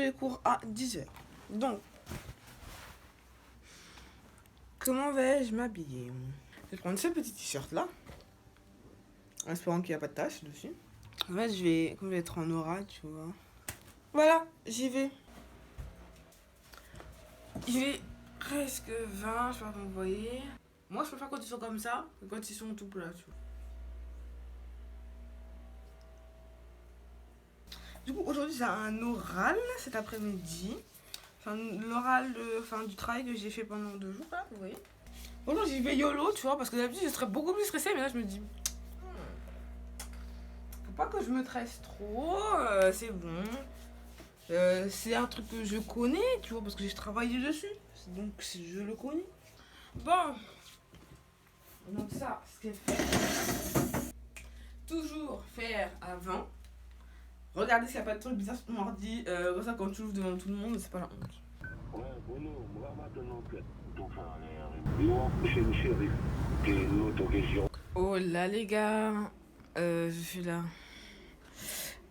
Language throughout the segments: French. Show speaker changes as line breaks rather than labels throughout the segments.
les cours à 10h. Donc, comment vais-je m'habiller? Je vais prendre ce petit t-shirt là, en espérant qu'il n'y a pas de taches dessus. En fait, comme je vais être en oral, tu vois. Voilà, j'y vais. Il est presque 20, je sais pas comment vous voyez. Moi, je préfère quand ils sont comme ça que quand ils sont tout plats, tu vois. Du coup, aujourd'hui, j'ai un oral cet après-midi. Enfin, l'oral du travail que j'ai fait pendant 2 jours, là, vous voyez. Aujourd'hui, j'y vais YOLO, tu vois, parce que d'habitude, je serais beaucoup plus stressée, mais là, je me dis, faut pas que je me stresse trop, c'est bon. C'est un truc que je connais, tu vois, parce que j'ai travaillé dessus. Donc, je le connais. Bon. Donc ça, ce qu'elle fait. Toujours faire avant. Regardez s'il n'y a pas de truc bizarre sur ton ordi. Comme ça, quand tu l'ouvres devant tout le monde, c'est pas la honte.
Ouais, Bruno, moi maintenant que ton frère moi, c'est une série de l'autogestion.
Oh là, les gars. Je suis là.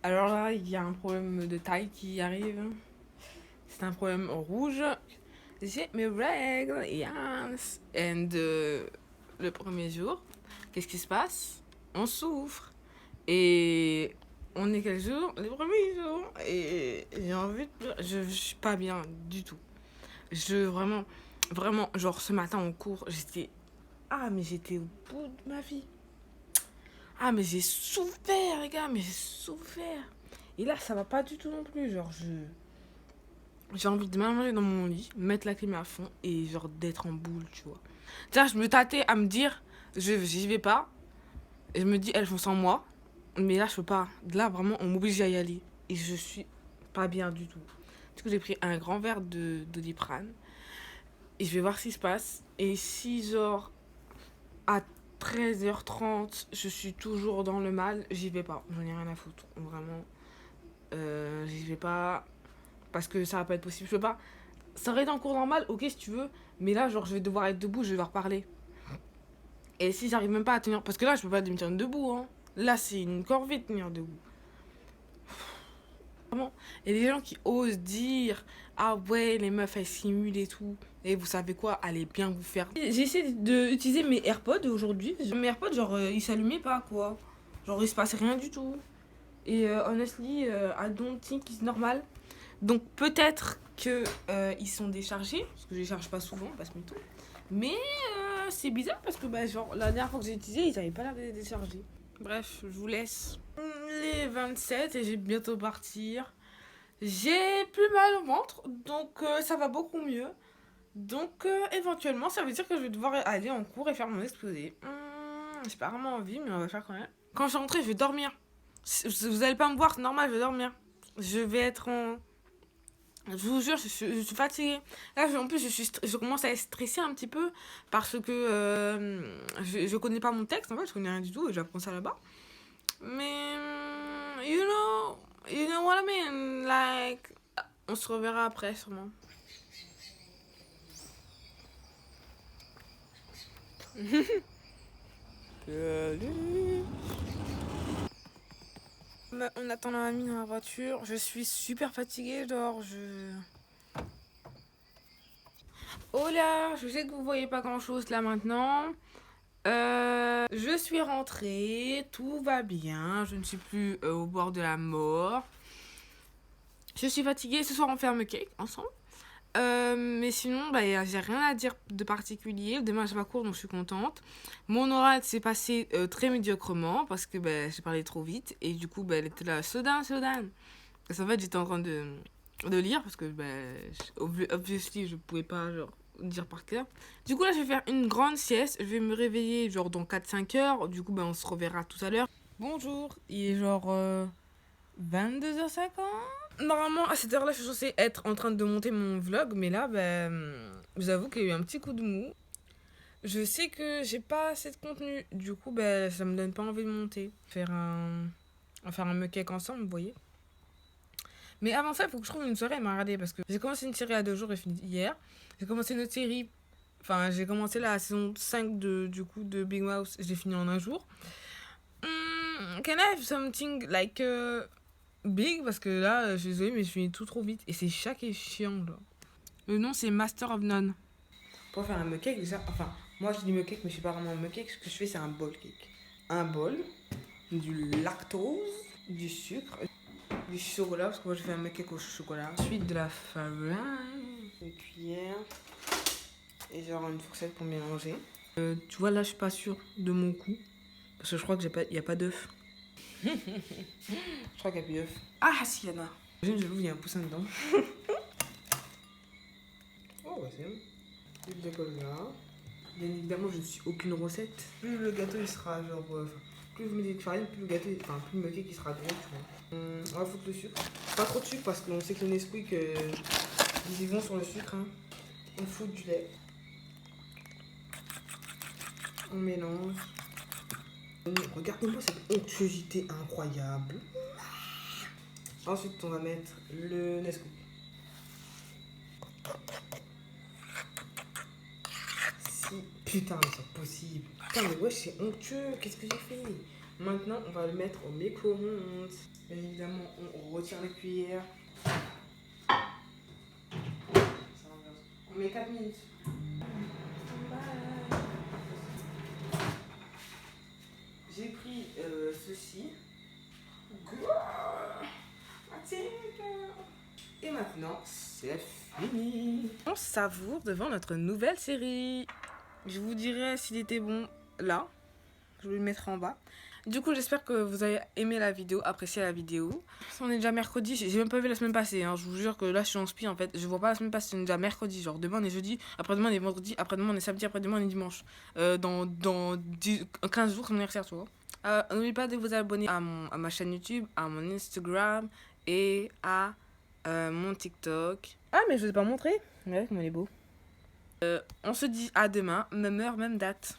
Alors là, il y a un problème de taille qui arrive. C'est un problème rouge. J'ai mes règles, yes. Et le premier jour, qu'est-ce qui se passe? On souffre. Et on est quel jour? Les premiers jours. Et j'ai envie de pleurer. Je suis pas bien du tout. Vraiment, genre ce matin en cours, mais j'étais au bout de ma vie. Ah, mais j'ai souffert, les gars, mais j'ai souffert. Et là, ça va pas du tout non plus. Genre, j'ai envie de m'allonger dans mon lit, mettre la clim à fond et genre d'être en boule, tu vois. Tiens, je me tâtais à me dire, j'y vais pas. Et je me dis, elles font sans moi. Mais là, je peux pas. Là, vraiment, on m'oblige à y aller. Et je suis pas bien du tout. Du coup, j'ai pris un grand verre de Doliprane. Et je vais voir ce qui se passe. Et si, genre, à 13h30, je suis toujours dans le mal, j'y vais pas. J'en ai rien à foutre. Vraiment. J'y vais pas. Parce que ça va pas être possible. Je peux pas. Ça aurait été en cours normal, ok, si tu veux. Mais là, genre, je vais devoir être debout, je vais devoir parler. Et si j'arrive même pas à tenir. Parce que là, je peux pas me tenir debout, hein. Là, c'est une corvée de tenir debout. Vraiment. Et les gens qui osent dire, ah ouais, les meufs, elles simulent et tout. Et vous savez quoi, allez bien vous faire. J'ai essayé d'utiliser mes AirPods aujourd'hui. Mes AirPods, genre, ils s'allumaient pas, quoi. Genre, il se passait rien du tout. Et honestly, I don't think it's normal. Donc, peut-être que ils sont déchargés. Parce que je les charge pas souvent, pas ce mytho. Mais c'est bizarre parce que, bah, genre, la dernière fois que j'ai utilisé, ils avaient pas l'air d'être déchargés. Bref, je vous laisse les 27 et j'ai bientôt partir. J'ai plus mal au ventre, donc ça va beaucoup mieux. Donc éventuellement, ça veut dire que je vais devoir aller en cours et faire mon exposé. J'ai pas vraiment envie, mais on va faire quand même. Quand je suis rentrée, je vais dormir. Vous allez pas me voir, c'est normal, je vais dormir. Je vais être en... Je vous jure, je suis fatiguée. Là, en plus, je commence à être stressée un petit peu parce que je connais pas mon texte. En fait, je connais rien du tout et j'apprends ça là-bas. Mais, you know what I mean? Like, on se reverra après, sûrement. Salut. On attend la mamie dans la voiture. Je suis super fatiguée, genre, Oh là, je sais que vous voyez pas grand-chose là maintenant. Je suis rentrée, tout va bien, je ne suis plus au bord de la mort. Je suis fatiguée, ce soir on fait un cake ensemble. Mais sinon, bah, j'ai rien à dire de particulier. Demain, j'ai pas cours, donc je suis contente. Mon oral s'est passé très médiocrement parce que bah, j'ai parlé trop vite. Et du coup, bah, elle était là, Sodan. Parce qu'en fait, j'étais en train de lire parce que, bah, obviously, je pouvais pas genre, dire par cœur. Du coup, là, je vais faire une grande sieste. Je vais me réveiller genre dans 4-5 heures. Du coup, bah, on se reverra tout à l'heure. Bonjour, il est genre 22h50. Normalement, à cette heure-là, je suis censée être en train de monter mon vlog, mais là, ben, j'avoue qu'il y a eu un petit coup de mou. Je sais que j'ai pas assez de contenu, du coup, ben, ça me donne pas envie de monter. On va faire un cake ensemble, vous voyez. Mais avant ça, il faut que je trouve une soirée à me regarder, parce que j'ai commencé une série à 2 jours et fini hier. J'ai commencé une autre série, enfin, j'ai commencé la saison 5 de Big Mouth, je l'ai fini en un jour. Can I have something like... big parce que là, je suis désolée, mais je finis tout trop vite. Et c'est chaque et chiant, là. Le nom, c'est Master of None. Pour faire un mug cake, déjà, enfin, moi je dis mug cake, mais je suis pas vraiment un mug cake. Ce que je fais, c'est un bol cake. Un bol, du lactose, du sucre, du chocolat, parce que moi je fais un mug cake au chocolat. Ensuite, de la farine, une cuillère, et genre une fourchette pour mélanger. Tu vois, là, je suis pas sûre de mon coup, parce que je crois qu'il n'y a pas d'œuf. Je crois qu'il n'y a plus d'œuf. Ah, si, il y en a. J'avoue, il y a un poussin dedans. Oh, bah c'est bon. Je décolle là. Bien évidemment, je ne suis aucune recette. Plus le gâteau il sera genre. Plus vous mettez de farine, plus le gâteau, enfin, plus le cake il sera gros, tu vois. On va foutre le sucre. Pas trop de sucre parce qu'on sait que les Nesquik ils y vont sur le sucre. Hein. On fout du lait. On mélange. Regardez-moi cette onctuosité incroyable. Ensuite, on va mettre le Nesquik. Putain, mais c'est possible. Putain, mais wesh, c'est honteux. Qu'est-ce que j'ai fait? Maintenant, on va le mettre au micro-ondes. Bien évidemment, on retire les cuillères. On met 4 minutes. J'ai pris ceci. Et maintenant, c'est fini. On savoure devant notre nouvelle série. Je vous dirai s'il était bon là. Je vais le mettre en bas. Du coup, j'espère que vous avez aimé la vidéo, apprécié la vidéo. On est déjà mercredi, j'ai même pas vu la semaine passée. Hein. Je vous jure que là, je suis en spi en fait. Je vois pas la semaine passée, on est déjà mercredi. Genre, demain on est jeudi, après-demain on est vendredi, après-demain on est samedi, après-demain on est dimanche. Dans 15 jours, c'est mon anniversaire, tu vois. N'oubliez pas de vous abonner à ma chaîne YouTube, à mon Instagram et à mon TikTok. Ah, mais je vous ai pas montré. Ouais, comment il est beau. On se dit à demain, même heure, même date.